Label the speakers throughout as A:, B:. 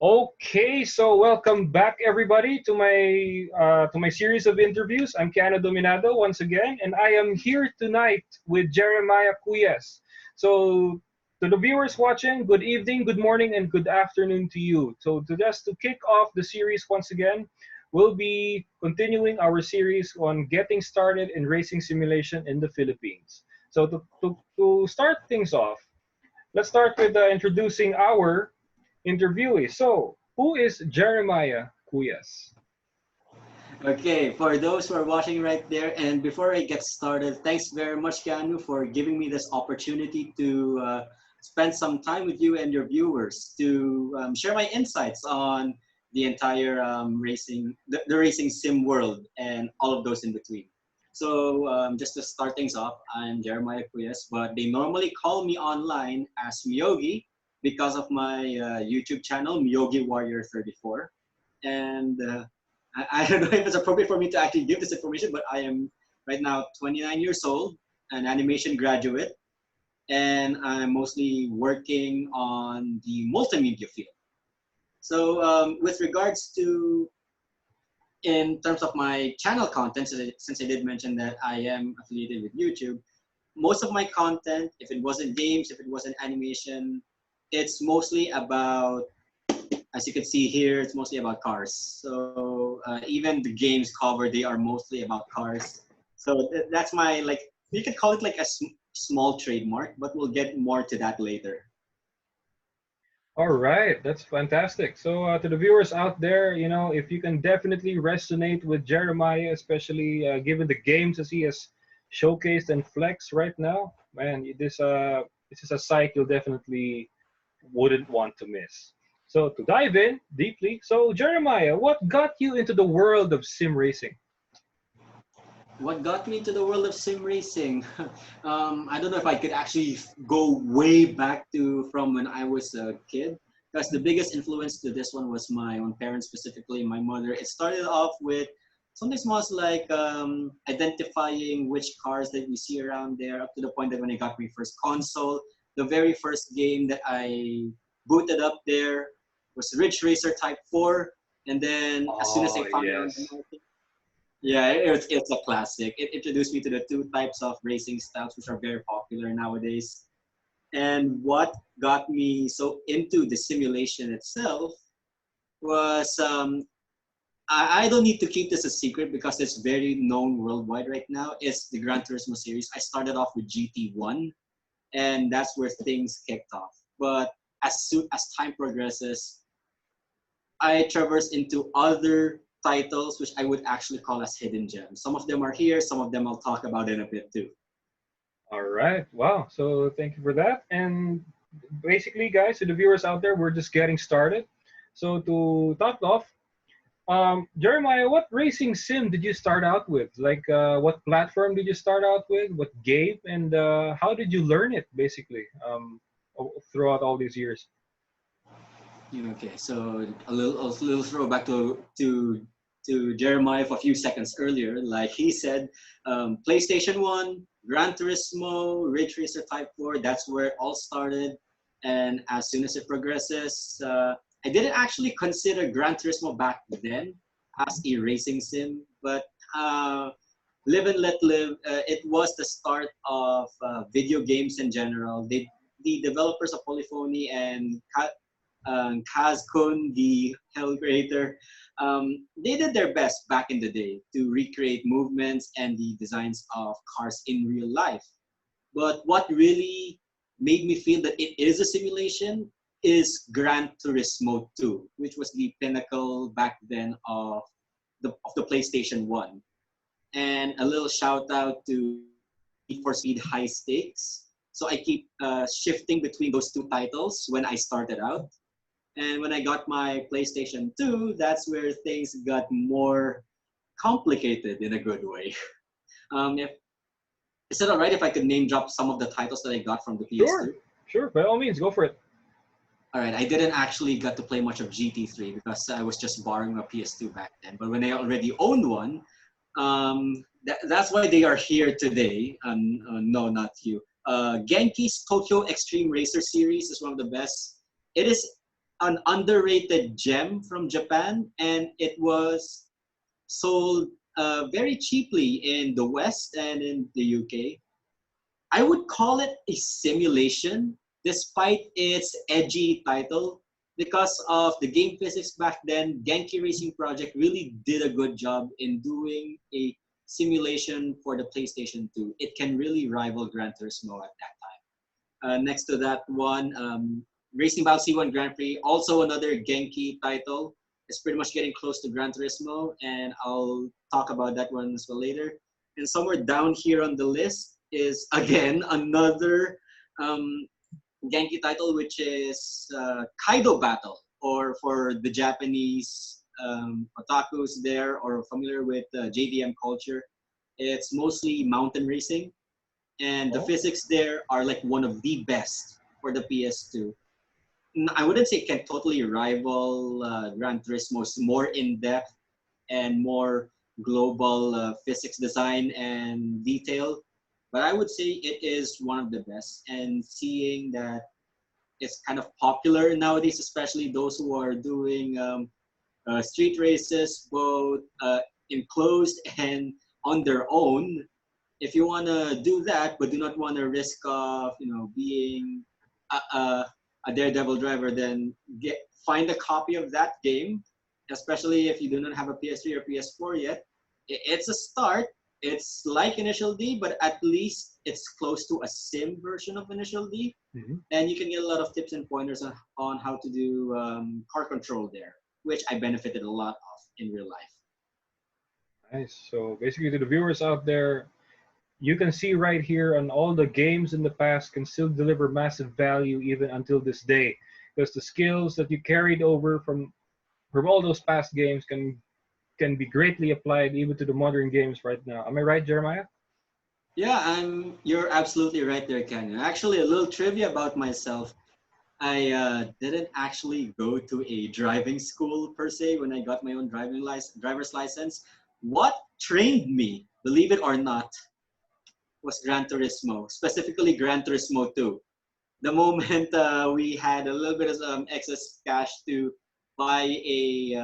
A: Okay, so welcome back everybody to my series of interviews. I'm Keanu Dominado once again, and I am here tonight with Jeremiah Cuyas. So to the viewers watching, good evening, good morning, and good afternoon to you. Just to kick off the series once again, we'll be continuing our series on getting started in racing simulation in the Philippines. To start things off, let's start with introducing our interviewee. So, who is Jeremiah Cuyas?
B: Okay, for those who are watching right there, and before I get started, thanks very much, Keanu, for giving me this opportunity to spend some time with you and your viewers to share my insights on the entire the racing sim world, and all of those in between. So, just to start things off, I'm Jeremiah Cuyas, but they normally call me online as Myogi because of my YouTube channel, MyogiWarrior34. And I don't know if it's appropriate for me to actually give this information, but I am right now 29 years old, an animation graduate, and I'm mostly working on the multimedia field. So, with regards to, in terms of my channel content, since I did mention that I am affiliated with YouTube, most of my content, if it wasn't games, if it wasn't animation, it's mostly about, as you can see here, it's mostly about cars. So even the games cover, they are mostly about cars. So that's my, like, you could call it like a small trademark, but we'll get more to that later.
A: All right, that's fantastic. So, to the viewers out there, if you can definitely resonate with Jeremiah, especially given the games as he has showcased and flexed right now, man, this is a site you'll definitely wouldn't want to miss. So, to dive in deeply, so Jeremiah, what got you into the world of sim racing?
B: What got me into the world of sim racing? I don't know if I could actually go way back to from when I was a kid, because the biggest influence to this one was my own parents, specifically my mother. It started off with something small like identifying which cars that we see around there, up to the point that when I got my first console, the very first game that I booted up there was Ridge Racer Type 4. And then as soon as I
A: Oh,
B: found out the
A: yes.
B: market, yeah, it's a classic. It introduced me to the two types of racing styles which are very popular nowadays. And what got me so into the simulation itself was I don't need to keep this a secret because it's very known worldwide right now. It's the Gran Turismo series. I started off with GT1, and that's where things kicked off. But as soon as time progresses, I traverse into other titles which I would actually call as hidden gems. Some of them are here, some of them I'll talk about in a bit too.
A: All right. Wow. So thank you for that. And basically, guys, to the viewers out there, we're just getting started. So to top off, Jeremiah, what racing sim did you start out with? Like, what platform did you start out with? What game? And how did you learn it, basically, throughout all these years?
B: Okay, so a little throwback to Jeremiah for a few seconds earlier. Like he said, PlayStation 1, Gran Turismo, Ridge Racer Type 4, that's where it all started. And as soon as it progresses, I didn't actually consider Gran Turismo back then as a racing sim, but live and let live. It was the start of video games in general. The developers of Polyphony and Kaz Kun, the Hell creator, they did their best back in the day to recreate movements and the designs of cars in real life. But what really made me feel that it is a simulation is Gran Turismo 2, which was the pinnacle back then of the PlayStation 1. And a little shout out to Need for Speed High Stakes. So I keep shifting between those two titles when I started out. And when I got my PlayStation 2, that's where things got more complicated in a good way. If Is it alright if I could name drop some of the titles that I got from the
A: Sure,
B: PS2?
A: sure. By all means, go for it.
B: All right, I didn't actually get to play much of GT3 because I was just borrowing a PS2 back then. But when I already owned one, that's why they are here today. No, not you. Genki's Tokyo Extreme Racer series is one of the best. It is an underrated gem from Japan, and it was sold very cheaply in the West and in the UK. I would call it a simulation, despite its edgy title. Because of the game physics back then, Genki Racing Project really did a good job in doing a simulation for the PlayStation 2. It can really rival Gran Turismo at that time. Next to that one, Racing Battle C1 Grand Prix, also another Genki title. It's pretty much getting close to Gran Turismo, and I'll talk about that one as well later. And somewhere down here on the list is, again, another Genki title, which is Kaido Battle, or for the Japanese otakus there or familiar with JDM culture, it's mostly mountain racing. And the
A: Oh,
B: physics there are like one of the best for the PS2. I wouldn't say it can totally rival Gran Turismo's more in-depth and more global physics design and detail, but I would say it is one of the best. And seeing that it's kind of popular nowadays, especially those who are doing street races, both enclosed and on their own. If you want to do that, but do not want to risk of being a, a daredevil driver, then find a copy of that game. Especially if you do not have a PS3 or PS4 yet, it's a start. It's like Initial D, but at least it's close to a sim version of Initial D,
A: mhm.
B: and you can get a lot of tips and pointers on how to do car control there, which I benefited a lot of in real life.
A: Nice. So basically, to the viewers out there, you can see right here on all the games in the past can still deliver massive value even until this day, because the skills that you carried over from all those past games can be greatly applied even to the modern games right now. Am I right, Jeremiah?
B: Yeah, you're absolutely right there, Kenyon. Actually, a little trivia about myself. I didn't actually go to a driving school per se when I got my own driver's license. What trained me, believe it or not, was Gran Turismo, specifically Gran Turismo 2. The moment we had a little bit of excess cash to buy a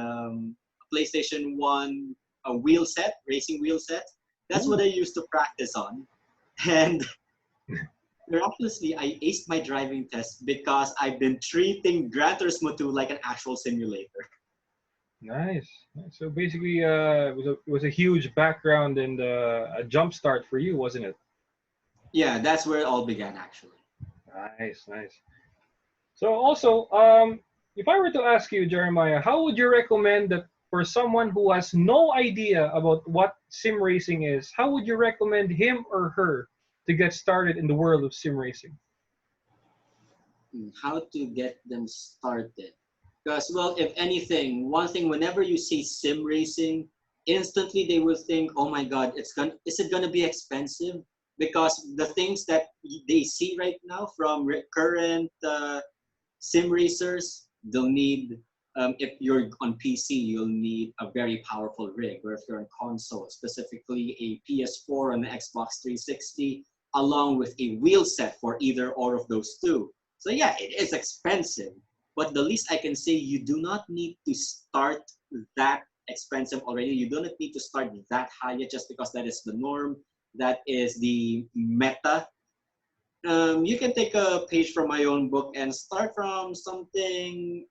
B: PlayStation 1 wheel set, racing wheel set, that's what
A: Ooh,
B: I used to practice on. And miraculously, I aced my driving test because I've been treating Gran Turismo 2 like an actual simulator.
A: nice. Nice. So basically, it was a huge background and a jump start for you, wasn't it?
B: Yeah, that's where it all began, actually.
A: Nice, nice. So also, if I were to ask you, Jeremiah, how would you recommend that for someone who has no idea about what sim racing is, how would you recommend him or her to get started in the world of sim racing?
B: How to get them started. Because, well, if anything, one thing, whenever you see sim racing, instantly they will think, oh my God, is it gonna be expensive? Because the things that they see right now from current sim racers, they'll need, if you're on PC, you'll need a very powerful rig, or if you're on console, specifically a PS4 and an Xbox 360, along with a wheel set for either or of those two. So yeah, it is expensive, but the least I can say, you do not need to start that expensive already. You do not need to start that high yet, just because that is the norm. That is the meta. You can take a page from my own book and start from something,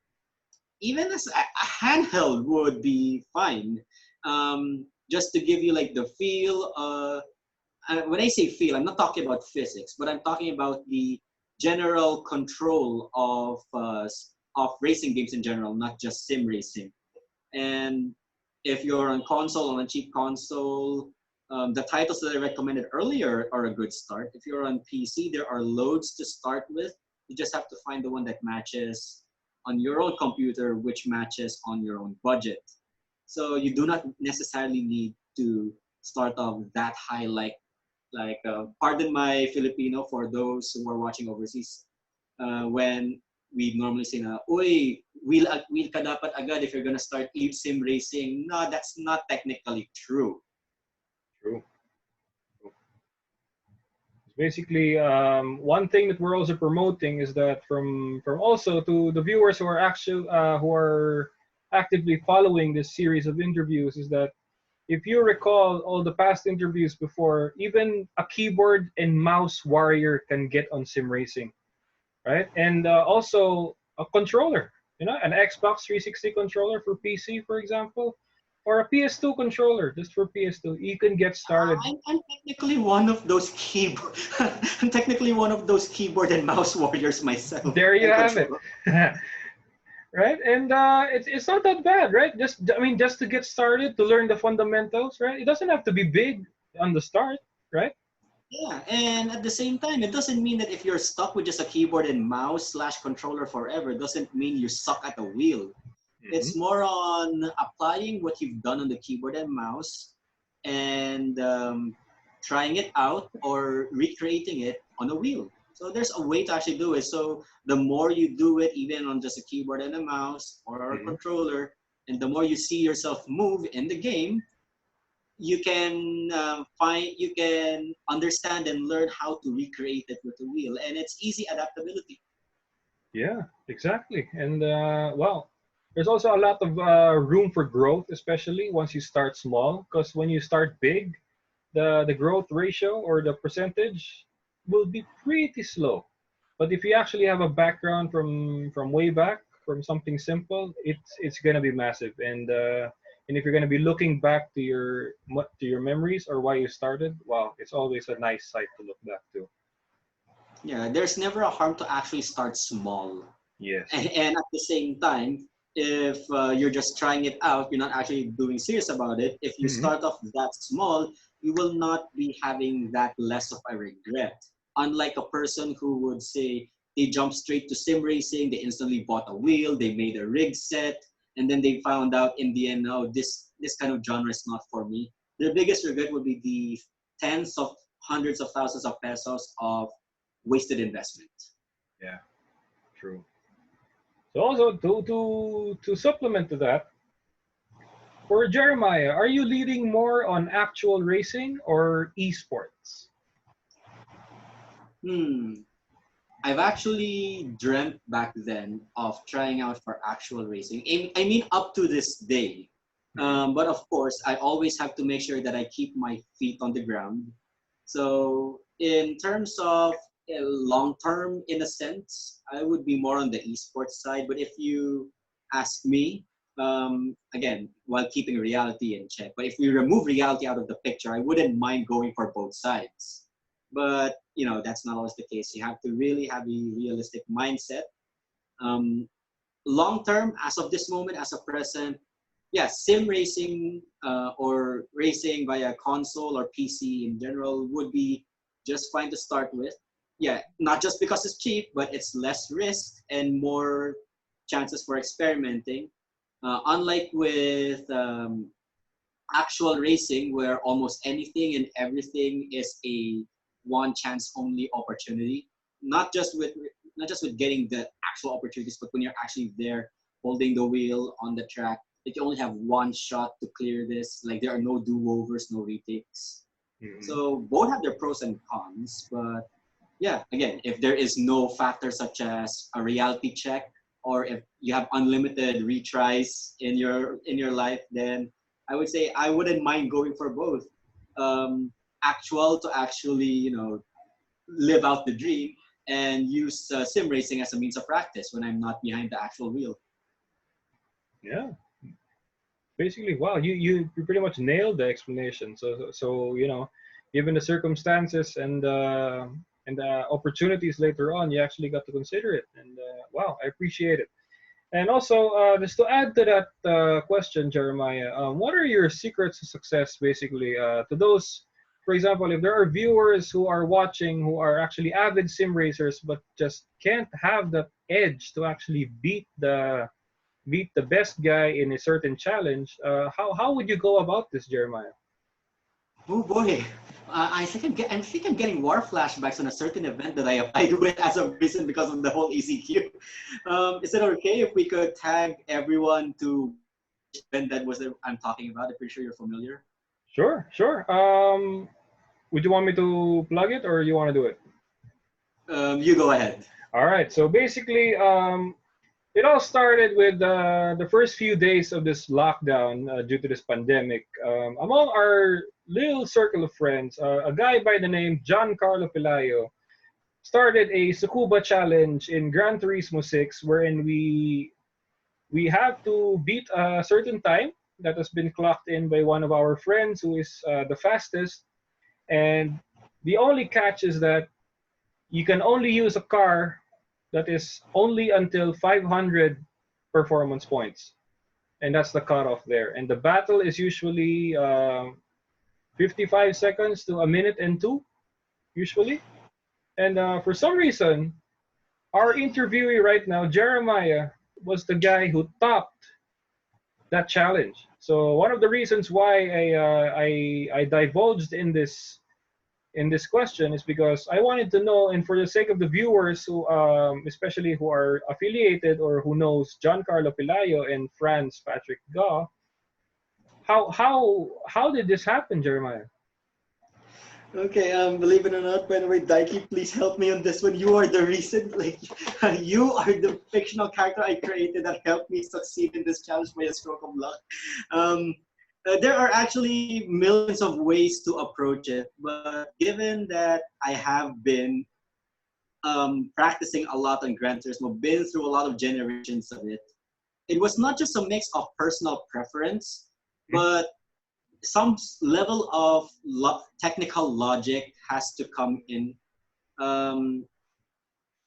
B: even as a handheld would be fine. Just to give you like the feel. When I say feel, I'm not talking about physics, but I'm talking about the general control of racing games in general, not just sim racing. And if you're on console, on a cheap console, the titles that I recommended earlier are a good start. If you're on PC, there are loads to start with. You just have to find the one that matches on your own computer, which matches on your own budget. So you do not necessarily need to start off that high, pardon my Filipino for those who are watching overseas, when we normally say na, uy, wheel ka dapat agad if you're gonna start sim racing. No, that's not technically true.
A: True. Basically, one thing that we're also promoting is that from also to the viewers who are actively following this series of interviews is that if you recall all the past interviews before, even a keyboard and mouse warrior can get on sim racing, right? And also a controller, an Xbox 360 controller for PC, for example, or a PS2 controller just for PS2. You can get started.
B: I'm technically one of those keyboard. I'm technically one of those keyboard and mouse warriors myself.
A: There you
B: And
A: have it.
B: controller.
A: Right? And it's not that bad, right? Just to get started, to learn the fundamentals, right? It doesn't have to be big on the start, right?
B: Yeah, and at the same time, it doesn't mean that if you're stuck with just a keyboard and mouse slash controller forever, it doesn't mean you suck at the wheel.
A: Hmm.
B: It's more on applying what you've done on the keyboard and mouse and trying it out or recreating it on a wheel. So there's a way to actually do it. So the more you do it, even on just a keyboard and a mouse or a
A: Hmm.
B: controller, and the more you see yourself move in the game, you can you can understand and learn how to recreate it with the wheel, and it's easy adaptability.
A: Yeah, exactly. And well, there's also a lot of room for growth, especially once you start small. Because when you start big, the growth ratio or the percentage will be pretty slow. But if you actually have a background from way back, from something simple, it's gonna be massive. And if you're gonna be looking back to your memories or why you started, wow, it's always a nice sight to look back to.
B: Yeah, there's never a harm to actually start small.
A: Yes.
B: And at the same time, if you're just trying it out, you're not actually doing serious about it. If you
A: Hmm.
B: start off that small, you will not be having that less of a regret. Unlike a person who would say they jump straight to sim racing, they instantly bought a wheel, they made a rig set, and then they found out in the end, oh, this kind of genre is not for me. Their biggest regret would be the tens of hundreds of thousands of pesos of wasted investment.
A: Yeah. True. So also to supplement to that, for Jeremiah, are you leading more on actual racing or esports?
B: Hmm. I've actually dreamt back then of trying out for actual racing. I mean, up to this day.
A: Hmm.
B: But of course, I always have to make sure that I keep my feet on the ground. So, in terms of long term, in a sense, I would be more on the esports side. But if you ask me, again, while keeping reality in check, but if we remove reality out of the picture, I wouldn't mind going for both sides. But that's not always the case. You have to really have a realistic mindset. Um, Long term, as of this moment, as of present, yeah, sim racing or racing via console or PC in general would be just fine to start with. Yeah, not just because it's cheap, but it's less risk and more chances for experimenting. Unlike with actual racing, where almost anything and everything is a one chance only opportunity, not just with not just with getting the actual opportunities, but when you're actually there holding the wheel on the track, that you only have one shot to clear this. Like there are no do-overs, no retakes.
A: Hmm.
B: So both have their pros and cons, but yeah, again, if there is no factor such as a reality check, or if you have unlimited retries in your life, then I would say I wouldn't mind going for both. Actual to actually live out the dream, and use sim racing as a means of practice when I'm not behind the actual wheel.
A: Yeah. Basically, wow, you pretty much nailed the explanation. So given the circumstances and the opportunities later on, you actually got to consider it. And wow, I appreciate it. And also, just to add to that question, Jeremiah, what are your secrets to success, basically, to those, for example, if there are viewers who are watching who are actually avid sim racers but just can't have that edge to actually beat the best guy in a certain challenge, how would you go about this, Jeremiah?
B: Oh boy, I think I'm getting war flashbacks on a certain event that I applied with as of recent because of the whole ECQ. Is it okay if we could tag everyone to which event that was I'm talking about? I'm pretty sure you're familiar.
A: Sure, sure. would you want me to plug it or you want to do it?
B: You go ahead.
A: All right. So basically, it all started with the first few days of this lockdown due to this pandemic. Among our little circle of friends, a guy by the name John Carlo Pelayo started a Tsukuba challenge in Gran Turismo 6, wherein we have to beat a certain time that has been clocked in by one of our friends who is the fastest. And the only catch is that you can only use a car that is only until 500 performance points, and that's the cutoff there. And the battle is usually 55 seconds to a minute and two, usually. And for some reason, our interviewee right now, Jeremiah, was the guy who topped that challenge. So one of the reasons why I divulged in this question is because I wanted to know, and for the sake of the viewers who, especially who are affiliated or who knows John Carlo Pelayo and Franz Patrick Gaw, how did this happen, Jeremiah?
B: Okay, believe it or not, by the way, Daiki, please help me on this one. You are the reason, like, you are the fictional character I created that helped me succeed in this challenge by a stroke of luck. Um, there are actually millions of ways to approach it, but given that I have been practicing a lot on Gran Turismo, been through a lot of generations of it, it was not just a mix of personal preference, but some level of technical logic has to come in,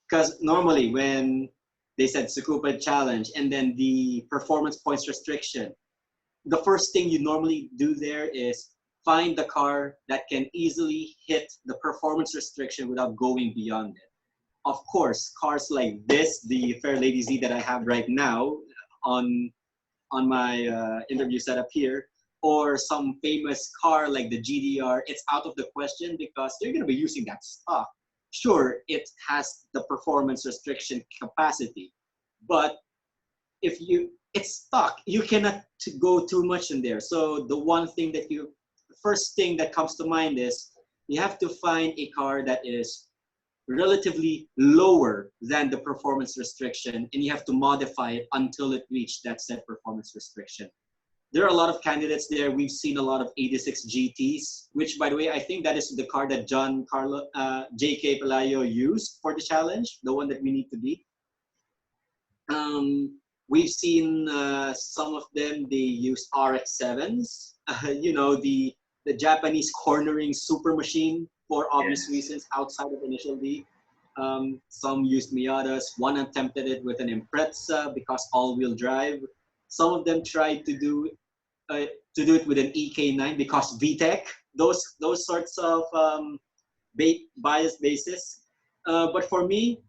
B: because normally when they said Tsukuba challenge and then the performance points restriction, the first thing you normally do there is find the car that can easily hit the performance restriction without going beyond it. Of course, cars like this, the Fair Lady Z that I have right now on my interview setup here, or some famous car like the GDR, it's out of the question because they're going to be using that stock. Sure, it has the performance restriction capacity, but if it's stock, you cannot go too much in there. So the first thing that comes to mind is you have to find a car that is relatively lower than the performance restriction, and you have to modify it until it reached that set performance restriction. There are a lot of candidates there. We've seen a lot of 86 GTs, which, by the way, I think that is the car that John Carlo, J.K. Pelayo used for the challenge, the one that we need to beat. We've seen some of them, they use RX-7s, the Japanese cornering super machine for obvious reasons outside of initial D. Some used Miatas. One attempted it with an Impreza because all-wheel drive. Some of them tried to do it with an EK9 because VTEC. Those sorts of bias basis. But for me,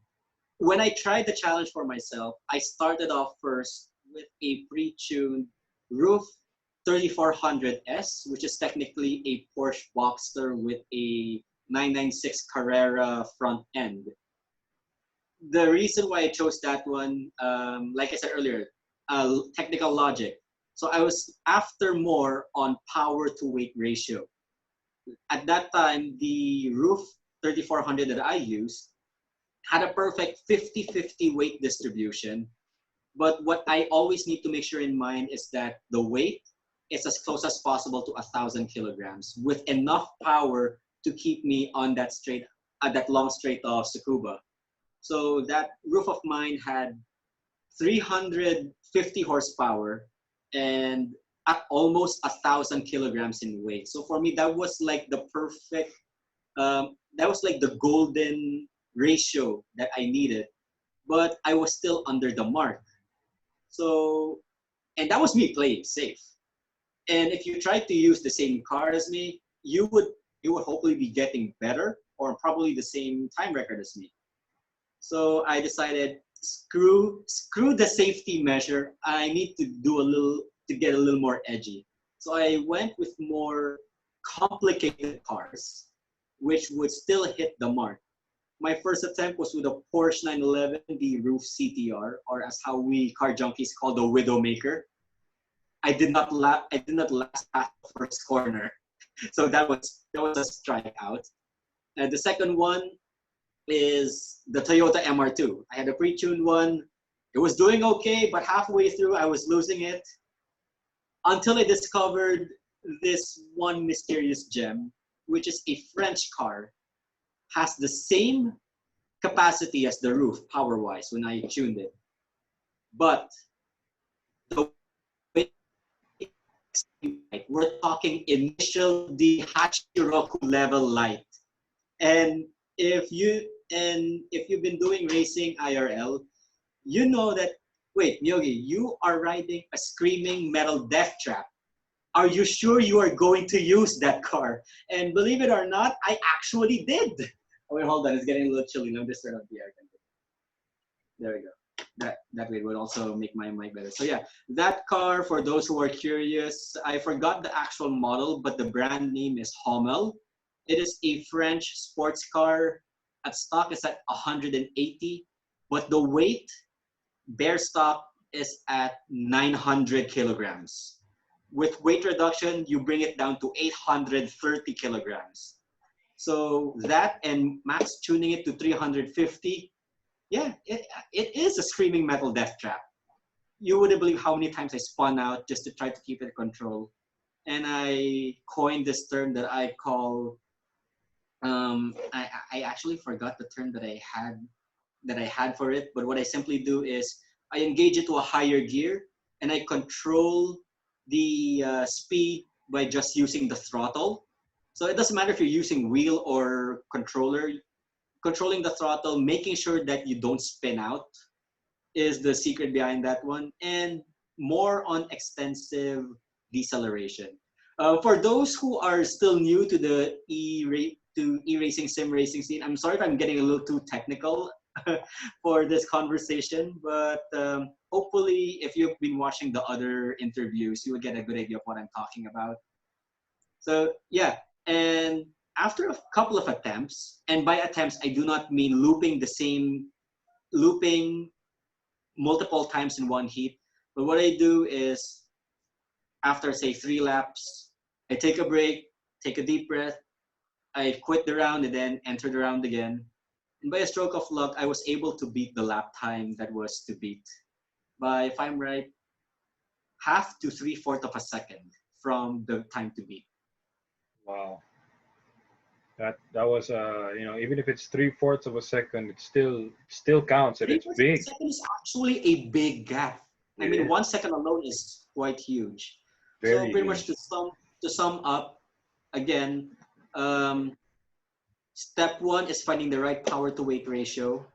B: when I tried the challenge for myself, I started off first with a pre-tuned Roof 3400S, which is technically a Porsche Boxster with a 996 Carrera front end. The reason why I chose that one, like I said earlier, technical logic. So I was after more on power to weight ratio. At that time, the Roof 3400 that I used had a perfect 50-50 weight distribution. But what I always need to make sure in mind is that the weight is as close as possible to 1,000 kilograms with enough power to keep me on that long straight of Tsukuba. So that Roof of mine had 350 horsepower and at almost 1,000 kilograms in weight. So for me, that was like the perfect, that was like the golden ratio that I needed, but I was still under the mark. So, and that was me playing safe. And if you tried to use the same car as me, you would hopefully be getting better or probably the same time record as me. So I decided, screw the safety measure. I need to get a little more edgy. So I went with more complicated cars, which would still hit the mark. My first attempt was with a Porsche 911, the Roof CTR, or as how we car junkies call the Widowmaker. I did not last past the first corner. So that was a strikeout. And the second one is the Toyota MR2. I had a pre-tuned one. It was doing okay, but halfway through I was losing it until I discovered this one mysterious gem, which is a French car, has the same capacity as the roof power-wise when I tuned it. But the way we're talking initial the Hachiroku level light. And if you've been doing racing IRL, you know that, wait, Myogi, you are riding a screaming metal death trap. Are you sure you are going to use that car? And believe it or not, I actually did. Oh, wait, hold on, it's getting a little chilly. Let me just turn off the air. There we go. That way would also make my mic better. So yeah, that car, for those who are curious, I forgot the actual model, but the brand name is Hommel. It is a French sports car. At stock is at 180, but the weight, bare stock, is at 900 kilograms. With weight reduction, you bring it down to 830 kilograms. So that and max tuning it to 350, yeah, it is a screaming metal death trap. You wouldn't believe how many times I spun out just to try to keep it in control. And I coined this term that I call, I actually forgot the term that I had for it, but what I simply do is I engage it to a higher gear and I control the speed by just using the throttle. So it doesn't matter if you're using wheel or controller, controlling the throttle, making sure that you don't spin out is the secret behind that one, and more on extensive deceleration. For those who are still new to the e-racing sim racing scene, I'm sorry if I'm getting a little too technical for this conversation, but hopefully if you've been watching the other interviews, you will get a good idea of what I'm talking about. So yeah, and after a couple of attempts, and by attempts I do not mean looping multiple times in one heat, but what I do is after say 3 laps, I take a break, take a deep breath, I quit the round and then enter the round again. And by a stroke of luck, I was able to beat the lap time that was to beat by, if I'm right, half to 3/4 of a second from the time to beat.
A: Wow. That was even if it's 3/4 of a second, it still counts and
B: Three
A: it's
B: fourths of a
A: big.
B: second is actually a big gap. I
A: It
B: mean,
A: is
B: 1 second alone is quite huge. So
A: very
B: pretty much
A: huge.
B: to sum up, again, um, step one is finding the right power to weight ratio.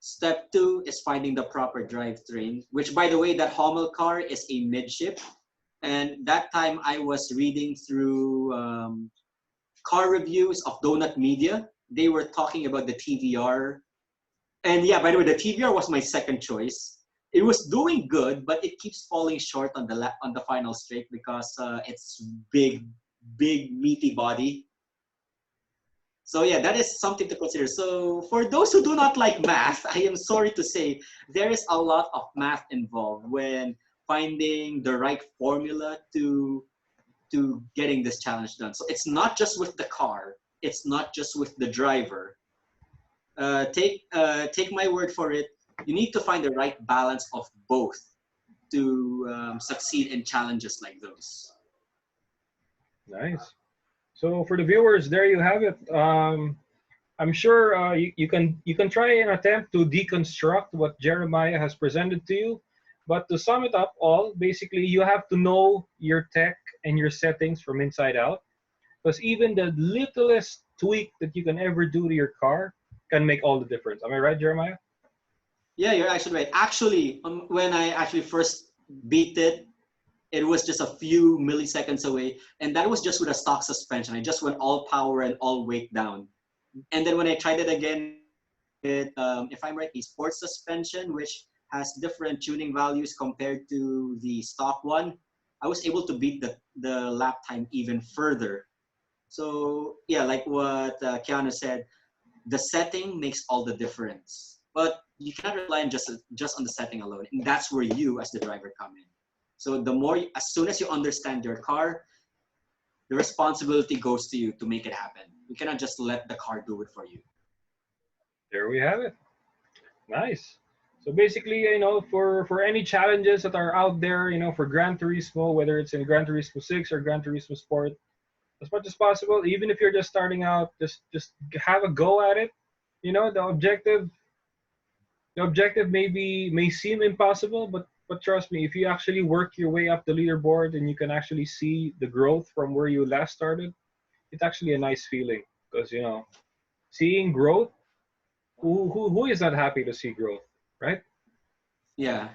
B: Step two is finding the proper drivetrain, which by the way, that Hummel car is a midship. And that time I was reading through car reviews of Donut Media. They were talking about the TVR. And yeah, by the way, the TVR was my second choice. It was doing good, but it keeps falling short on the final straight because it's big meaty body. So yeah, that is something to consider. So for those who do not like math, I am sorry to say there is a lot of math involved when finding the right formula to getting this challenge done. So it's not just with the car, it's not just with the driver. Take my word for it. You need to find the right balance of both to succeed in challenges like those.
A: Nice. So for the viewers, there you have it. I'm sure you can try and attempt to deconstruct what Jeremiah has presented to you, but to sum it up all, basically you have to know your tech and your settings from inside out, because even the littlest tweak that you can ever do to your car can make all the difference. Am I right, Jeremiah?
B: Yeah, you're actually right. Actually, when I actually first beat it, it was just a few milliseconds away, and that was just with a stock suspension. I just went all power and all weight down. And then when I tried it again with, if I'm right, the sports suspension, which has different tuning values compared to the stock one, I was able to beat the lap time even further. So yeah, like what Keanu said, the setting makes all the difference. But you cannot rely on just on the setting alone, and that's where you as the driver come in. So as soon as you understand your car, the responsibility goes to you to make it happen. You cannot just let the car do it for you.
A: There we have it. Nice. So basically, for any challenges that are out there, for Gran Turismo, whether it's in Gran Turismo 6 or Gran Turismo Sport, as much as possible, even if you're just starting out, just have a go at it. The objective may seem impossible, but trust me, if you actually work your way up the leaderboard and you can actually see the growth from where you last started, it's actually a nice feeling because seeing growth, who is not happy to see growth, right?
B: Yeah.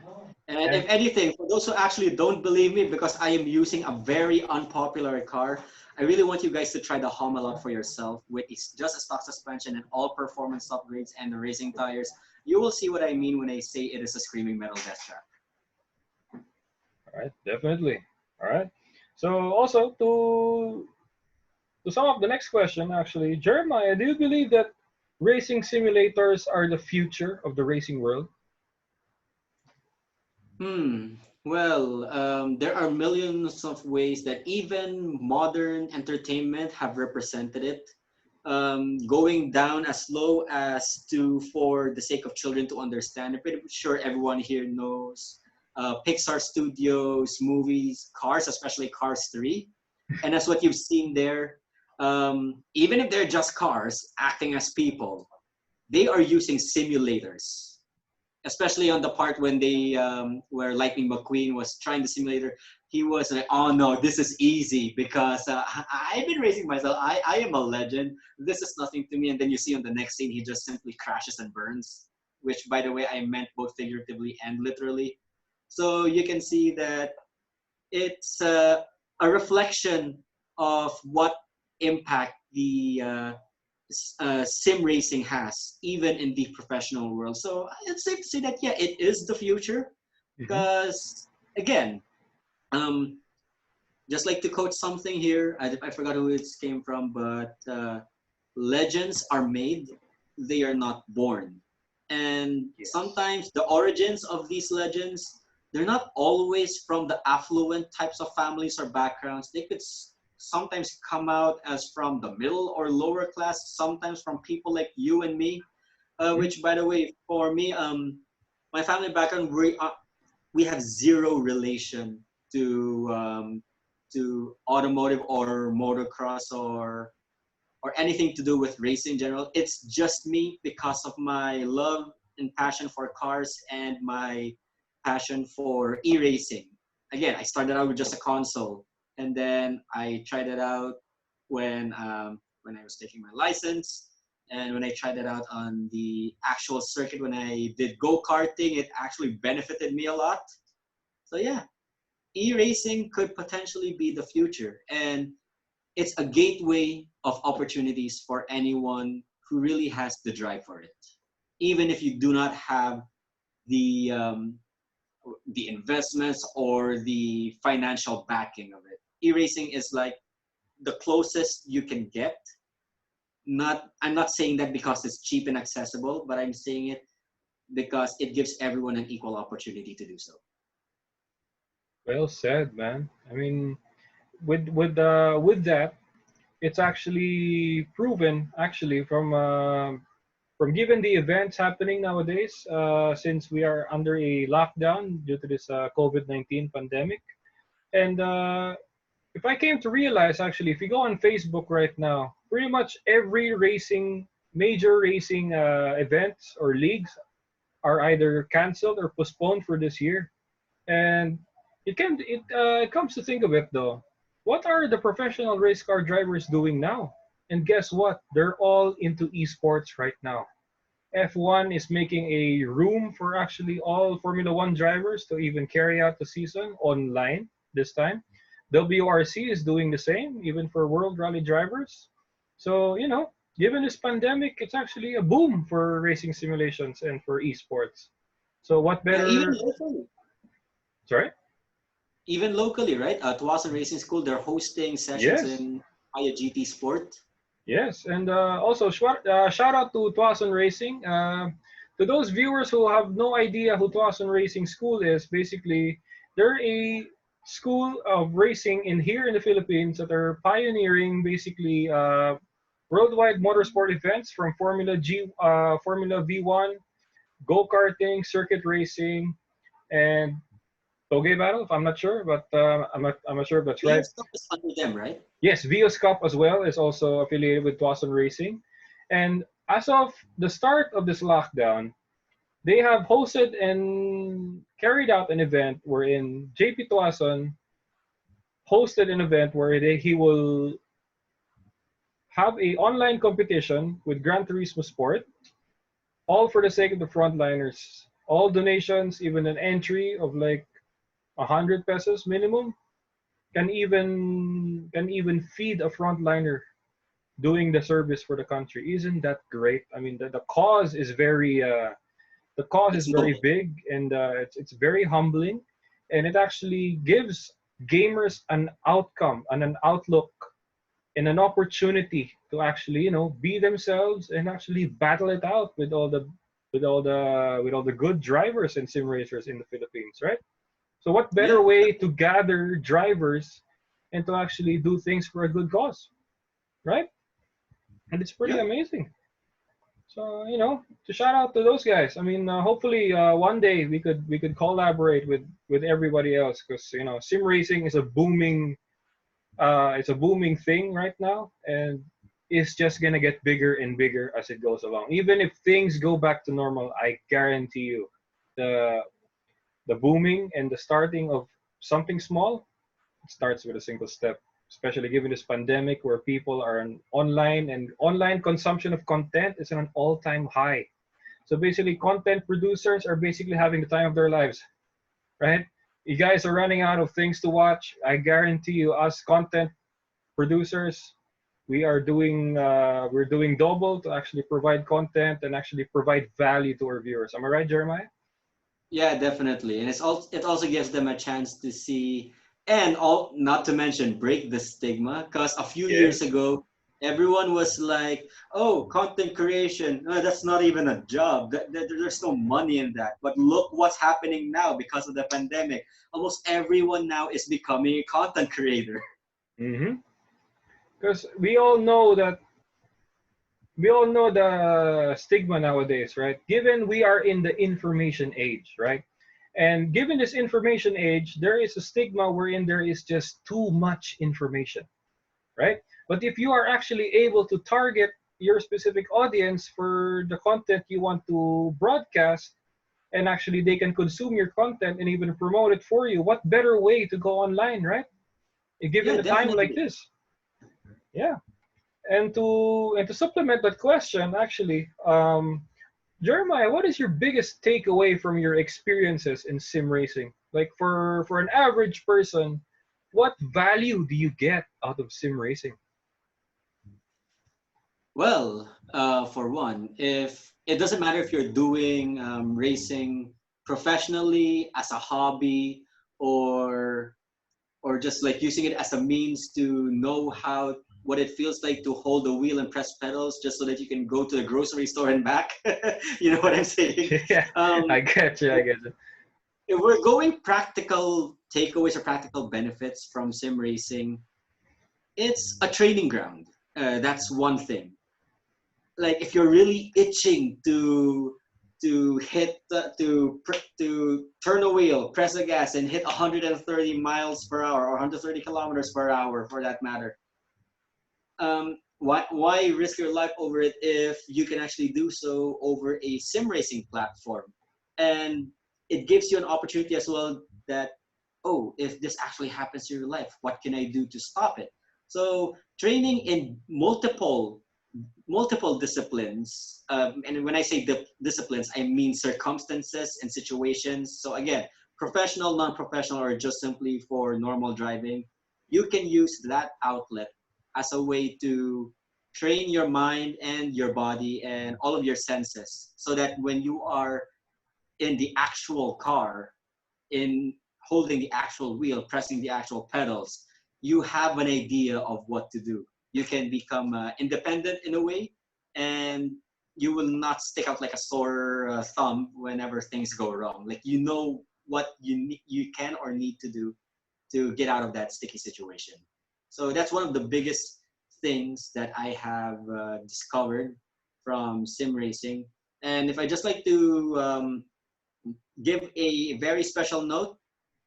B: And if
A: And
B: anything, for those who actually don't believe me, because I am using a very unpopular car, I really want you guys to try the Hummel out for yourself with just a stock suspension and all performance upgrades and the racing tires. You will see what I mean when I say it is a screaming metal death trap.
A: all right, definitely. All right. So also to sum up the next question, actually, Jeremiah, do you believe that racing simulators are the future of the racing world?
B: Hmm. Well, there are millions of ways that even modern entertainment have represented it. Going down as low as to, for the sake of children to understand, I'm pretty sure everyone here knows Pixar Studios movies, Cars, especially Cars 3. And that's what you've seen there. Even if they're just cars acting as people, they are using simulators, especially on the part when they where Lightning McQueen was trying the simulator. He was like, oh no, this is easy because I've been racing myself. I am a legend. This is nothing to me. And then you see on the next scene, he just simply crashes and burns, which, by the way, I meant both figuratively and literally. So you can see that it's a reflection of what impact the sim racing has, even in the professional world. So it's safe to say that, yeah, it is the future.
A: Hmm.
B: Because, again, um, just like to quote something here, I forgot who it came from, but legends are made, they are not born. And
A: Yes.
B: sometimes the origins of these legends, they're not always from the affluent types of families or backgrounds. They could sometimes come out as from the middle or lower class, sometimes from people like you and me,
A: Hmm.
B: which, by the way, for me, my family background, we have zero relation to automotive or motocross or anything to do with racing in general. It's just me because of my love and passion for cars and my passion for e-racing. Again, I started out with just a console, and then I tried it out when I was taking my license, and when I tried it out on the actual circuit when I did go-karting, it actually benefited me a lot. So yeah, e-racing could potentially be the future, and it's a gateway of opportunities for anyone who really has the drive for it. Even if you do not have the investments or the financial backing of it, e-racing is like the closest you can get. Not, I'm not saying that because it's cheap and accessible, but I'm saying it because it gives everyone an equal opportunity to do so.
A: Well said, man. I mean, with that, it's actually proven actually from given the events happening nowadays, since we are under a lockdown due to this COVID-19 pandemic. And if I came to realize, actually, if you go on Facebook right now, pretty much every major racing events or leagues are either canceled or postponed for this year. And it comes to think of it though, what are the professional race car drivers doing now? And guess what? They're all into esports right now. F1 is making a room for actually all Formula One drivers to even carry out the season online this time. WRC is doing the same, even for World Rally drivers. So, given this pandemic, it's actually a boom for racing simulations and for esports. So, what
B: Yeah,
A: better? Sorry?
B: even locally, right? Tuason Racing School, they're hosting sessions
A: Yes.
B: in Haya GT Sport.
A: Yes, and also shout out to Tuason Racing. To those viewers who have no idea who Tuason Racing School is, basically they're a school of racing in here in the Philippines that are pioneering basically worldwide motorsport events from Formula V1, go karting, circuit racing, and toge battle. If I'm not sure, but I'm not sure if that's right.
B: Yes, stuff is under them, right?
A: Yes, Vios Cup as well is also affiliated with Tuason Racing, and as of the start of this lockdown, they have hosted and carried out an event wherein JP Tuason hosted an event where he will have a online competition with Gran Turismo Sport, all for the sake of the frontliners. All donations, even an entry of like 100 pesos minimum, can even feed a frontliner doing the service for the country. Isn't that great? I mean, the cause is
B: It's
A: very
B: noble.
A: big, and it's very humbling, and it actually gives gamers an outcome and an outlook and an opportunity to actually be themselves and actually battle it out with all the good drivers and sim racers in the Philippines, right? So what better
B: Yeah,
A: way to gather drivers and to actually do things for a good cause, right? And it's pretty
B: yeah.
A: amazing. So to shout out to those guys. I mean, hopefully one day we could collaborate with everybody else, because sim racing is a booming thing right now, and it's just gonna get bigger and bigger as it goes along. Even if things go back to normal, I guarantee you, the the booming and the starting of something small, it starts with a single step. Especially given this pandemic, where people are online, and online consumption of content is at an all-time high. So basically, content producers are basically having the time of their lives, right? You guys are running out of things to watch. I guarantee you, us content producers, we're doing double to actually provide content and actually provide value to our viewers. Am I right, Jeremiah?
B: Yeah, definitely. And it also gives them a chance to see, and all not to mention break the stigma, because a few years
A: Yes.
B: ago everyone was like, "Oh, content creation, that's not even a job. There's no money in that." But look what's happening now because of the pandemic. Almost everyone now is becoming a content creator.
A: Mm-hmm. Because we all know the stigma nowadays, right? Given we are in the information age, right? And given this information age, there is a stigma wherein there is just too much information, right? But if you are actually able to target your specific audience for the content you want to broadcast, and actually they can consume your content and even promote it for you, what better way to go online, right? Given
B: Yeah,
A: the time like
B: definitely.
A: this. Yeah. And to supplement that question, actually, Jeremiah, what is your biggest takeaway from your experiences in sim racing? Like for an average person, what value do you get out of sim racing?
B: Well, for one, if it doesn't matter if you're doing racing professionally as a hobby, or or just like using it as a means to know how what it feels like to hold the wheel and press pedals just so that you can go to the grocery store and back. You know what I'm saying?
A: Yeah,
B: Um,
A: I get you. I get you.
B: if we're going practical takeaways or practical benefits from sim racing, it's a training ground. That's one thing. Like if you're really itching to hit to turn a wheel, press a gas, and hit 130 miles per hour or 130 kilometers per hour, for that matter, why risk your life over it if you can actually do so over a sim racing platform? And it gives you an opportunity as well that, oh, if this actually happens to your life, what can I do to stop it? So training in multiple disciplines, and when I say disciplines, I mean circumstances and situations. So again, professional, non-professional, or just simply for normal driving, you can use that outlet as a way to train your mind and your body and all of your senses, so that when you are in the actual car, in holding the actual wheel, pressing the actual pedals, you have an idea of what to do. You can become independent in a way, and you will not stick out like a sore thumb whenever things go wrong. Like you know what you can or need to do to get out of that sticky situation. So that's one of the biggest things that I have discovered from sim racing. And if I just like to give a very special note,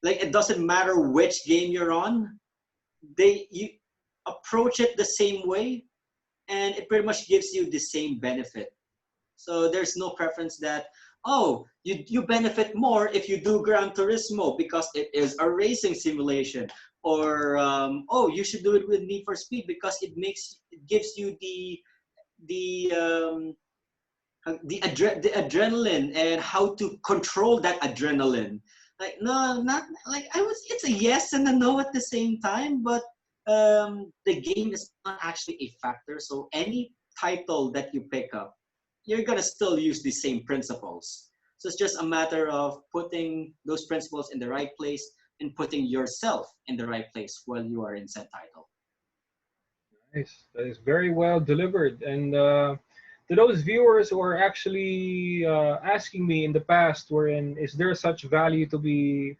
B: like it doesn't matter which game you're on, you approach it the same way, and it pretty much gives you the same benefit. So there's no preference that, oh, you benefit more if you do Gran Turismo because it is a racing simulation, or oh, you should do it with Need for Speed because it gives you the the adrenaline and how to control that adrenaline. Like no, not like it's a yes and a no at the same time, but the game is not actually a factor. So any title that you pick up, you're gonna still use the same principles. So it's just a matter of putting those principles in the right place and putting yourself in the right place while you are in said title.
A: Nice. That is very well delivered. And to those viewers who are actually asking me in the past, wherein is there such value to be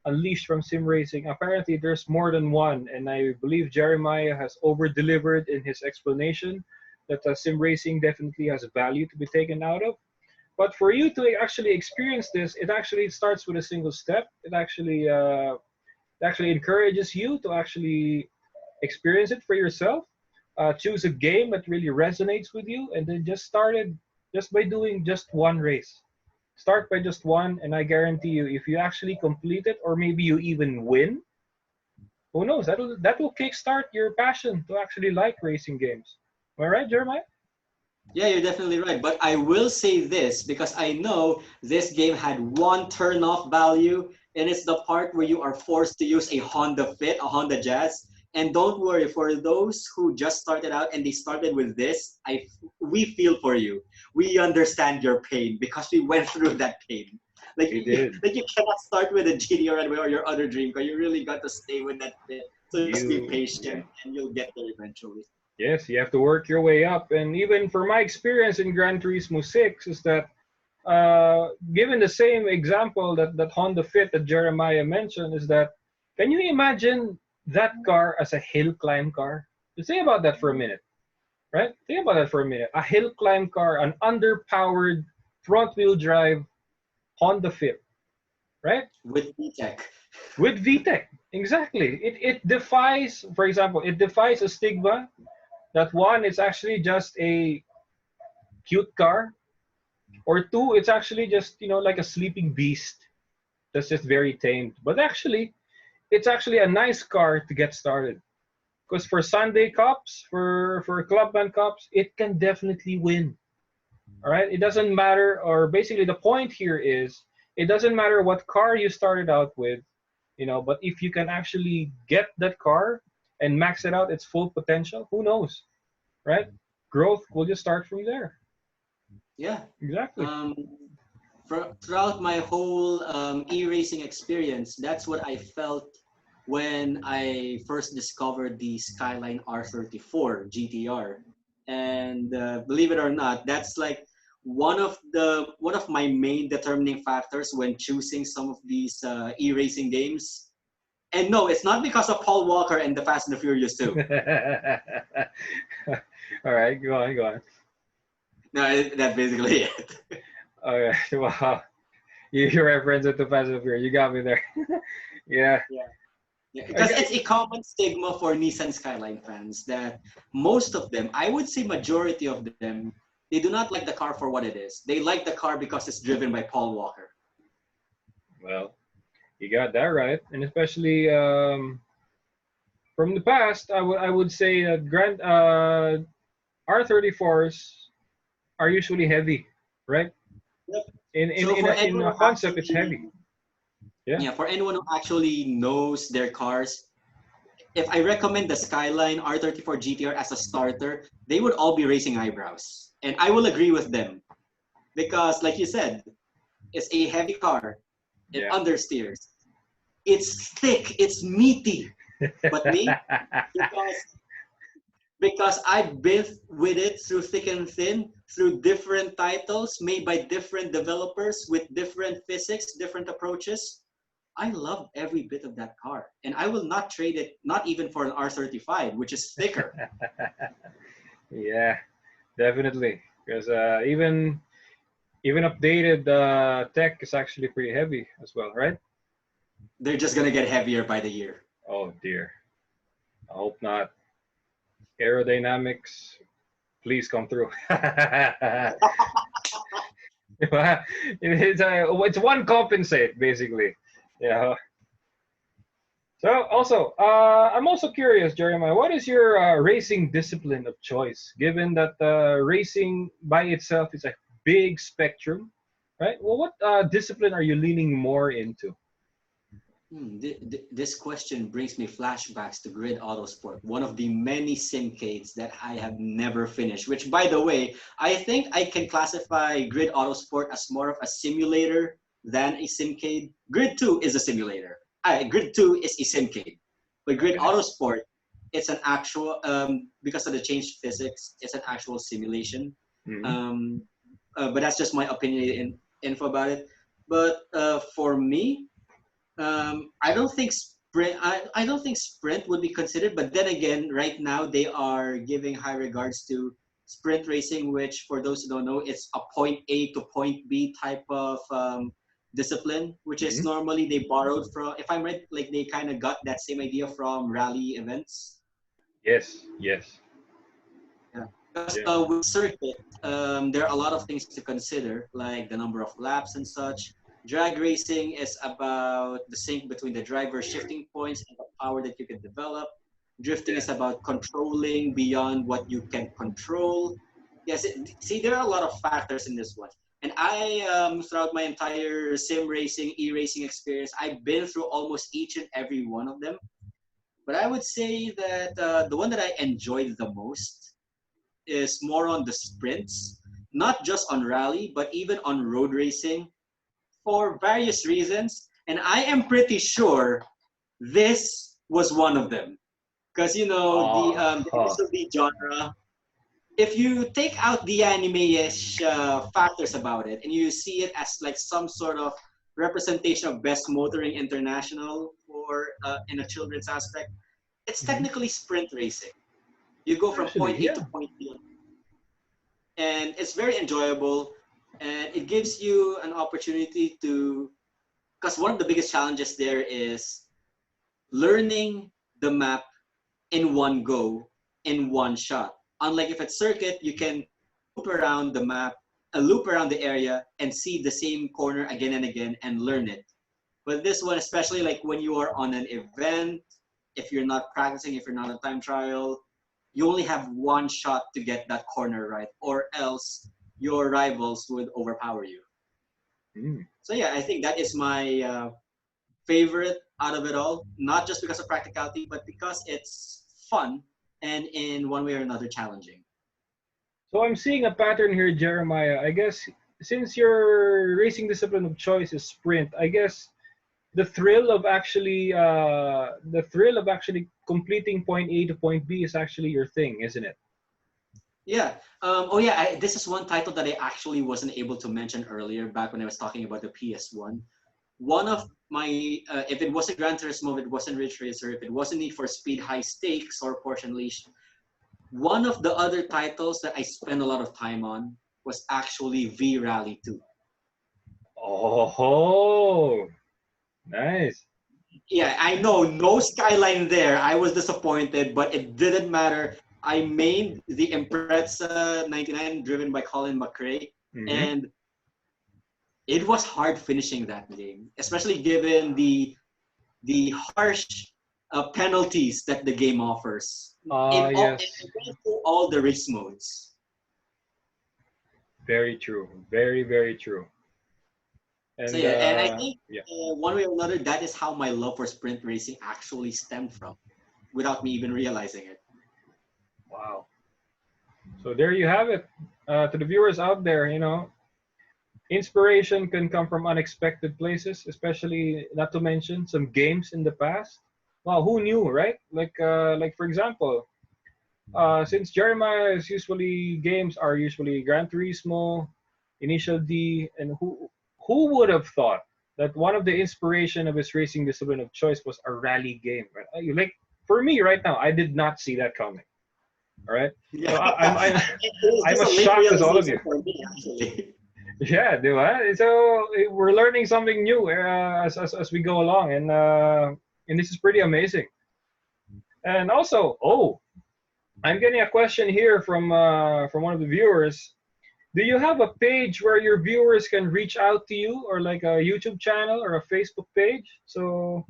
A: unleashed from sim racing? Apparently, there's more than one, and I believe Jeremiah has over delivered in his explanation that sim racing definitely has value to be taken out of. But for you to actually experience this, it actually starts with a single step. It actually encourages you to actually experience it for yourself. Choose a game that really resonates with you, and then just started just by doing just one race. Start by just one, and I guarantee you, if you actually complete it, or maybe you even win, who knows? That will kickstart your passion to actually like racing games. Am I right, Jeremiah?
B: Yeah, you're definitely right. But I will say this because I know this game had one turn-off value, and it's the part where you are forced to use a Honda Fit, a Honda Jazz. And don't worry, for those who just started out and they started with this, we feel for you. We understand your pain because we went through that pain. Like
A: You did.
B: like you cannot start with a GTR or your other dream car. You really got to stay with that Fit. So just be
A: Yeah.
B: patient, and you'll get there eventually.
A: Yes, you have to work your way up. And even for my experience in Gran Turismo 6 is that given the same example that Honda Fit that Jeremiah mentioned is that, can you imagine that car as a hill climb car? Just think about that for a minute, right? Think about that for a minute. A hill climb car, an underpowered front wheel drive Honda Fit, right?
B: With VTech.
A: With VTEC, exactly. It defies, for example, it defies a stigma that one, it's actually just a cute car, or two, it's actually just, like a sleeping beast that's just very tamed. But actually, it's actually a nice car to get started. Because for Sunday Cups, for Clubman Cups, it can definitely win. All right? It doesn't matter, or basically the point here is, it doesn't matter what car you started out with, but if you can actually get that car and max it out its full potential, who knows, right? Growth will just start from there.
B: Yeah.
A: Exactly.
B: Throughout my whole e-racing experience, that's what I felt when I first discovered the Skyline R34 GTR. And believe it or not, that's like one of my main determining factors when choosing some of these e-racing games. And no, it's not because of Paul Walker and the Fast and the Furious 2.
A: All right, go on, go on.
B: No, that's basically it.
A: All right, wow. You reference it to Fast and Furious. You got me there. Yeah.
B: Yeah, because it's a common stigma for Nissan Skyline fans that most of them, I would say majority of them, they do not like the car for what it is. They like the car because it's driven by Paul Walker.
A: Well, you got that right, and especially from the past, I would say that Grand R34s are usually heavy, right?
B: Yep.
A: In in
B: So
A: in
B: for
A: a, in
B: anyone
A: a
B: who
A: concept, it's heavy.
B: actually,
A: Yeah.
B: yeah, for anyone who actually knows their cars, if I recommend the Skyline R34 GTR as a starter, they would all be raising eyebrows. And I will agree with them because, like you said, it's a heavy car. It
A: Yeah.
B: understeers. It's thick. It's meaty. But me, because I've been with it through thick and thin, through different titles made by different developers with different physics, different approaches. I love every bit of that car, and I will not trade it, not even for an R35, which is thicker.
A: Yeah, definitely. Because even updated tech is actually pretty heavy as well, right?
B: They're just gonna get heavier by the year.
A: Oh dear. I hope not. Aerodynamics, please come through. It's one compensate basically. Yeah. So also, I'm also curious, Jeremiah, what is your racing discipline of choice? Given that racing by itself is a big spectrum, right? Well, what discipline are you leaning more into?
B: This question brings me flashbacks to Grid Autosport, one of the many SimCades that I have never finished. Which, by the way, I think I can classify Grid Autosport as more of a simulator than a SimCade. Grid 2 is a simulator. Grid 2 is a SimCade. But Grid
A: Okay.
B: Autosport, it's an actual, because of the changed physics, it's an actual simulation.
A: Hmm.
B: Um, but that's just my opinion and info about it. But for me, I don't think sprint. I don't think sprint would be considered. But then again, right now they are giving high regards to sprint racing, which for those who don't know, it's a point A to point B type of discipline, which is
A: Hmm.
B: normally they borrowed from. If I'm right, like they kind of got that same idea from rally events.
A: Yes, yes,
B: Yeah. Because
A: yeah.
B: with circuit, there are a lot of things to consider, like the number of laps and such. Drag racing is about the sync between the driver's shifting points and the power that you can develop. Drifting
A: Yeah.
B: is about controlling beyond what you can control. Yes, see, there are a lot of factors in this one. And throughout my entire sim racing, e-racing experience, I've been through almost each and every one of them. But I would say that the one that I enjoyed the most is more on the sprints, not just on rally, but even on road racing for various reasons. And I am pretty sure this was one of them. Because, you know, the
A: Uh-huh.
B: use of the genre, if you take out the anime-ish factors about it and you see it as like some sort of representation of best motoring international or in a children's aspect, it's
A: Hmm.
B: technically sprint racing. You go from
A: Actually,
B: point A
A: yeah.
B: to point B, and it's very enjoyable, and it gives you an opportunity to, because one of the biggest challenges there is learning the map in one go, in one shot. Unlike if it's circuit, you can loop around the map, loop around the area and see the same corner again and again and learn it. But this one, especially like when you are on an event, if you're not practicing, if you're not on time trial, you only have one shot to get that corner right, or else your rivals would overpower you.
A: Mm.
B: So yeah, I think that is my favorite out of it all. Not just because of practicality, but because it's fun and in one way or another challenging.
A: So I'm seeing a pattern here, Jeremiah. I guess since your racing discipline of choice is sprint, I guess the thrill of actually completing point A to point B is actually your thing, isn't it?
B: Yeah. Oh yeah. This is one title that I actually wasn't able to mention earlier, back when I was talking about the PS1. One of my, if it wasn't Gran Turismo, if it wasn't Ridge Racer, if it wasn't Need for Speed High Stakes or Porsche Unleashed, one of the other titles that I spent a lot of time on was actually V Rally 2.
A: Oh, nice.
B: Yeah, I know, no Skyline there. I was disappointed, but it didn't matter. I made the Impreza 99 driven by Colin McRae,
A: Hmm.
B: and it was hard finishing that game, especially given the harsh penalties that the game offers in
A: Yes,
B: going through all the race modes.
A: very true. Very, very true.
B: So
A: And
B: yeah, and I think
A: yeah,
B: one way or another, that is how my love for sprint racing actually stemmed from, without me even realizing it.
A: wow. So there you have it. To the viewers out there, inspiration can come from unexpected places, especially not to mention some games in the past. Wow, who knew, right? Like for example, since Jeremiah's usually games are usually Gran Turismo, Initial D, and who would have thought? that one of the inspiration of his racing discipline of choice was a rally game. Right? Like for me right now, I did not see that coming. All right,
B: Yeah,
A: so I'm
B: it was
A: I'm
B: just a
A: as
B: late
A: shocked as all of
B: realization
A: you.
B: for me, actually.
A: Yeah, do I? So we're learning something new as we go along, and this is pretty amazing. And also, oh, I'm getting a question here from one of the viewers. Do you have a page where your viewers can reach out to you, or like a YouTube channel or a Facebook page? So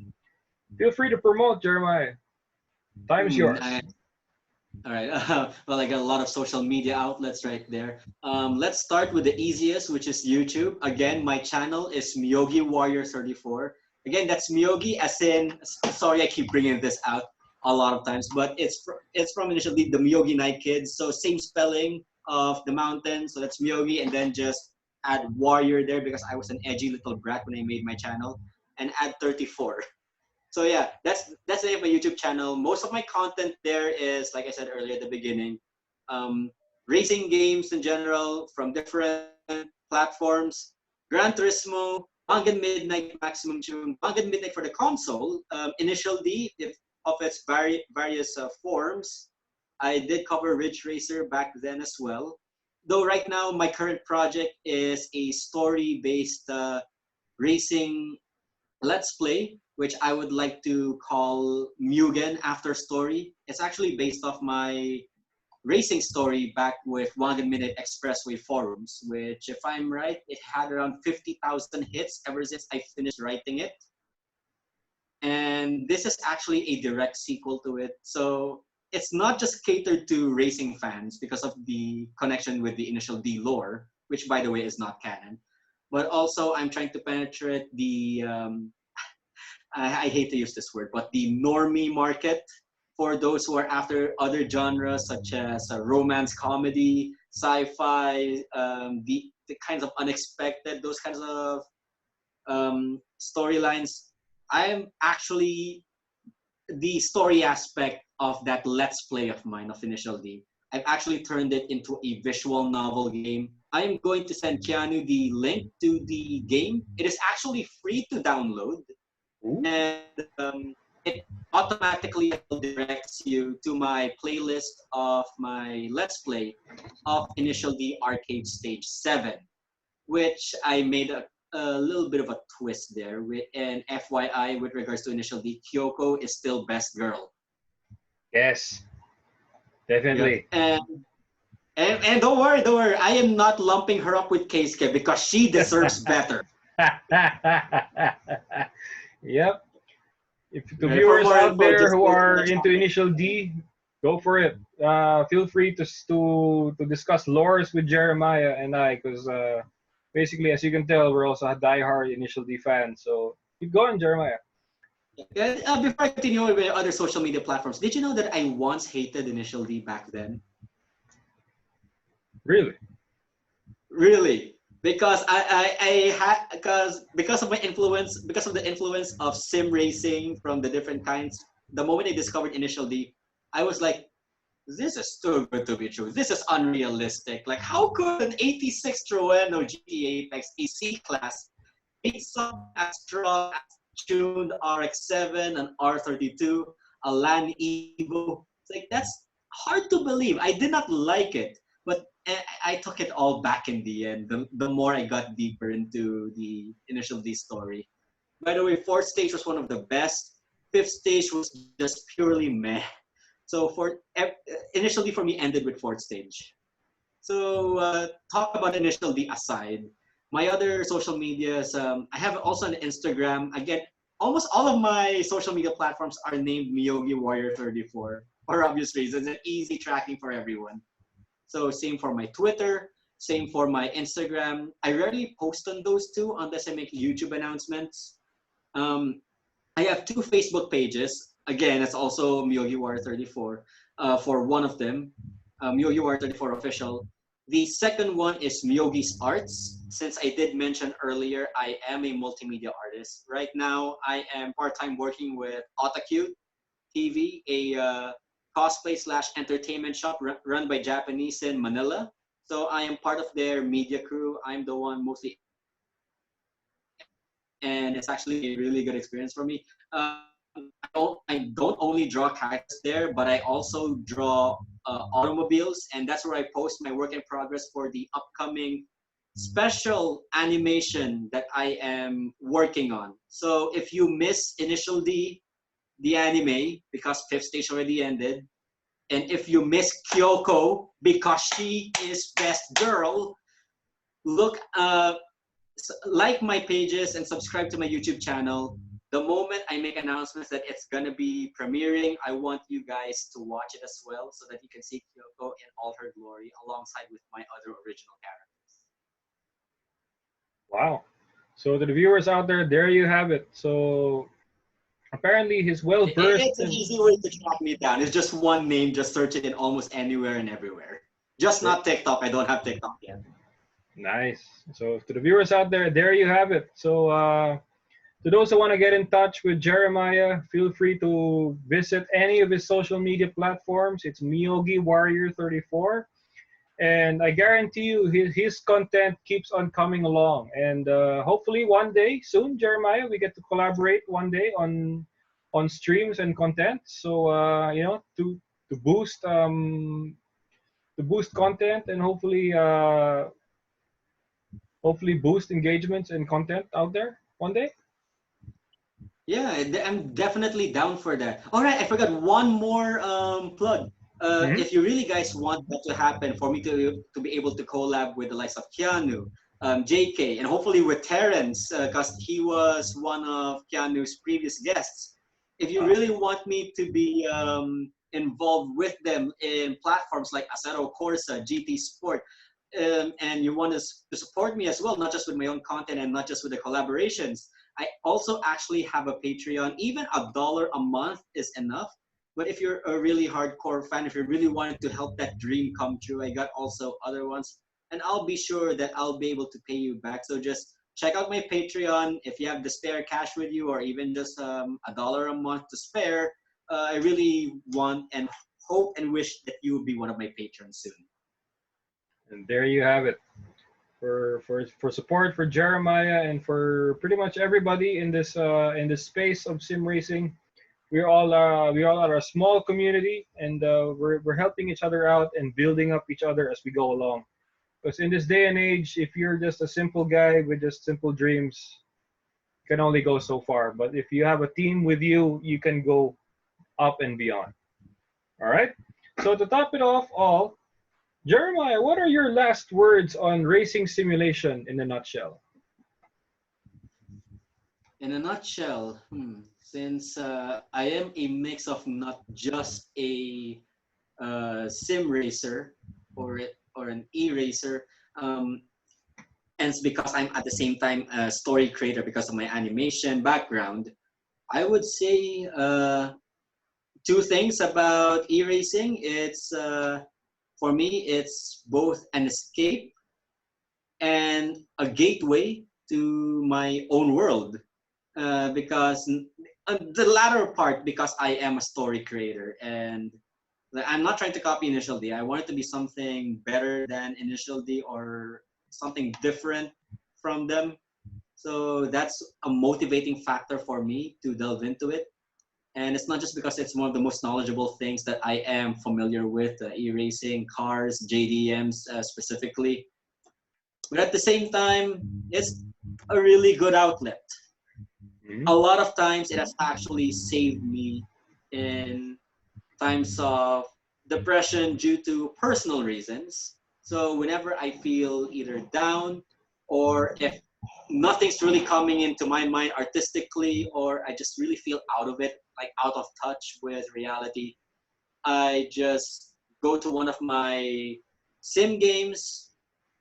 A: feel free to promote, Jeremiah. Time's
B: Hmm,
A: yours.
B: all right. Well, I got a lot of social media outlets right there. Let's start with the easiest, which is YouTube. Again, my channel is MyogiWarrior34. Again, that's Myogi, as in. Sorry, I keep bringing this out a lot of times, but it's from initially the Myogi Night Kids. So same spelling of the mountain. So that's Myogi, and then just add warrior there because I was an edgy little brat when I made my channel, and add 34. So yeah, that's the name of my YouTube channel. Most of my content there is, like I said earlier at the beginning, racing games in general from different platforms. Gran Turismo, Wangan Midnight Maximum Tune, Wangan Midnight for the console, Initial D if, of its various forms. I did cover Ridge Racer back then as well. Though right now my current project is a story-based racing Let's Play, which I would like to call Mugen After Story. It's actually based off my racing story back with Wangan Midnight Expressway forums, which, if I'm right, it had around 50,000 hits ever since I finished writing it. And this is actually a direct sequel to it. So it's not just catered to racing fans because of the connection with the Initial D lore, which, by the way, is not canon. But also, I'm trying to penetrate the I hate to use this word, but the normie market for those who are after other genres such as romance comedy, sci-fi, the kinds of unexpected, those kinds of storylines. I am actually the story aspect of that Let's Play of mine of Initial D. I've actually turned it into a visual novel game. I am going to send Keanu the link to the game. It is actually free to download
A: Ooh.
B: and it automatically directs you to my playlist of my Let's Play of Initial D Arcade Stage 7, which I made a little bit of a twist there. And FYI, with regards to Initial D, Kyoko is still best girl.
A: Yes,
B: Yep.
A: definitely.
B: And don't worry, I am not lumping her up with Keisuke because she deserves better.
A: Yep. If the
B: Right, for
A: viewers
B: more
A: out
B: info,
A: there
B: just
A: who
B: go to my
A: are into
B: channel.
A: Initial D, go for it. Feel free to discuss lores with Jeremiah and I, because basically, as you can tell, we're also a diehard Initial D fans. So keep going, Jeremiah.
B: Yeah, before I continue with other social media platforms, did you know that I once hated Initial D back then?
A: Really?
B: Really, because I had because of my influence because of the influence of sim racing from the different kinds. The moment I discovered Initial D, I was like, this is too good to be true. This is unrealistic. Like, how could an 86 Trueno GT Apex, a C class, be something as strong as tuned RX-7 and R32, a LAN Evo? It's like, that's hard to believe. I did not like it, but I took it all back in the end. The more I got deeper into the Initial D story. By the way, fourth stage was one of the best. Fifth stage was just purely meh. So initially for me ended with fourth stage. So talk about Initial D aside. My other social medias, I have also an Instagram. Again, almost all of my social media platforms are named MyogiWarrior34 for obvious reasons and easy tracking for everyone. So same for my Twitter, same for my Instagram. I rarely post on those two unless I make YouTube announcements. Um, I have two Facebook pages. Again, it's also MyogiWarrior34 for one of them, MyogiWarrior34 official. The second one is Myogi's Arts. Since I did mention earlier, I am a multimedia artist. Right now, I am part-time working with Otakute TV, a cosplay slash entertainment shop run by Japanese in Manila. So I am part of their media crew. I'm the one mostly and it's actually a really good experience for me. I don't only draw characters there, but I also draw automobiles, and that's where I post my work in progress for the upcoming special animation that I am working on. So if you miss Initial D, the anime, because fifth stage already ended, and if you miss Kyoko because she is best girl, look, like my pages and subscribe to my YouTube channel. The moment I make announcements that it's gonna be premiering, I want you guys to watch it as well, so that you can see Kyoko in all her glory alongside with my other original characters.
A: Wow. So to the viewers out there, there you have it. So apparently he's well versed
B: It's an
A: in.
B: easy way to track me down. It's just one name. Just search it in almost anywhere and everywhere. Just not TikTok. I don't have TikTok yet.
A: Nice. So to the viewers out there, there you have it. So to those who want to get in touch with Jeremiah, feel free to visit any of his social media platforms. It's MyogiWarrior34. And I guarantee you his content keeps on coming along. And hopefully one day soon, Jeremiah, we get to collaborate one day on streams and content. So to boost content and hopefully boost engagements and content out there one day.
B: Yeah, I'm definitely down for that. All right, I forgot one more plug.
A: Hmm.
B: If you really guys want that to happen, for me to be able to collab with the likes of Keanu, JK, and hopefully with Terrence, because he was one of Keanu's previous guests. If you really want me to be involved with them in platforms like Acero Corsa, GT Sport, and you want to support me as well, not just with my own content and not just with the collaborations, I also actually have a Patreon. Even $1 a month is enough. But if you're a really hardcore fan, if you really wanted to help that dream come true, I got also other ones. And I'll be sure that I'll be able to pay you back. So just check out my Patreon. If you have the spare cash with you, or even just $1 a month to spare, I really want and hope and wish that you will be one of my patrons soon.
A: And there you have it. For support for Jeremiah and for pretty much everybody in this space of sim racing. We all are a small community, and we're helping each other out and building up each other as we go along. Because in this day and age, if you're just a simple guy with just simple dreams, you can only go so far. But if you have a team with you, you can go up and beyond. All right. So to top it off all, Jeremiah, what are your last words on racing simulation in a nutshell?
B: In a nutshell, since I am a mix of not just a sim racer or an e-racer, and it's because I'm at the same time a story creator because of my animation background. I would say two things about e-racing. It's for me, it's both an escape and a gateway to my own world. Because the latter part, because I am a story creator, and I'm not trying to copy Initial D. I want it to be something better than Initial D or something different from them. So that's a motivating factor for me to delve into it. And it's not just because it's one of the most knowledgeable things that I am familiar with, e-racing, cars, JDMs specifically. But at the same time, it's a really good outlet.
A: Mhm.
B: A lot of times it has actually saved me in times of depression due to personal reasons. So whenever I feel either down, or if nothing's really coming into my mind artistically, or I just really feel out of it, like out of touch with reality, I just go to one of my sim games,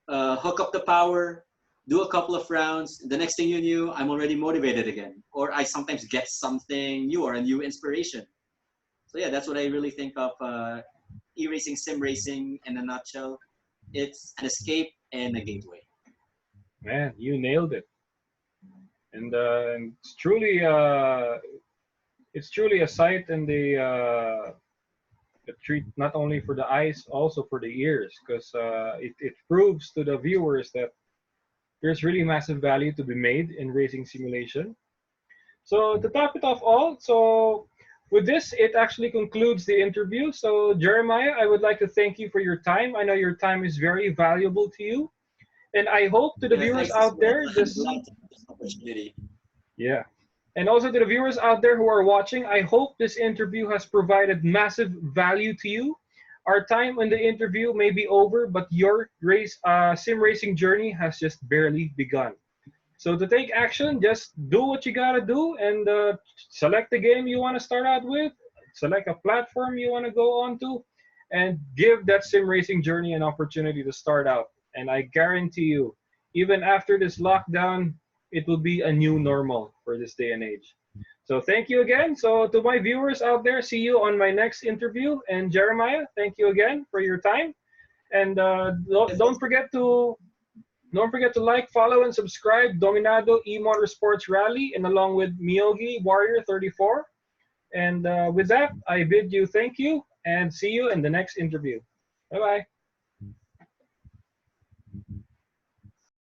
B: hook up the power, do a couple of rounds. The next thing you knew, I'm already motivated again. Or I sometimes get something new or a new inspiration. So yeah, that's what I really think of e-racing, sim racing in a nutshell. It's an escape and a gateway.
A: Man, you nailed it. And it's truly a sight and a treat not only for the eyes, also for the ears, because it proves to the viewers that there's really massive value to be made in racing simulation. So to top it off all, so with this, it actually concludes the interview. So Jeremiah, I would like to thank you for your time. I know your time is very valuable to you. And I hope to the
B: Yeah,
A: viewers
B: thanks as
A: out
B: well.
A: there,
B: I'm
A: this,
B: delighted with this opportunity.
A: yeah. And also to the viewers out there who are watching, I hope this interview has provided massive value to you. Our time in the interview may be over, but your sim racing journey has just barely begun. So to take action, just do what you gotta do and select the game you want to start out with, select a platform you want to go on to, and give that sim racing journey an opportunity to start out. And I guarantee you, even after this lockdown, it will be a new normal for this day and age. So thank you again. So to my viewers out there, see you on my next interview. And Jeremiah, thank you again for your time. And don't forget to like, follow, and subscribe Dominado eMotorsports Rally and along with MyogiWarrior34. And with that, I bid you thank you and see you in the next interview. Bye-bye.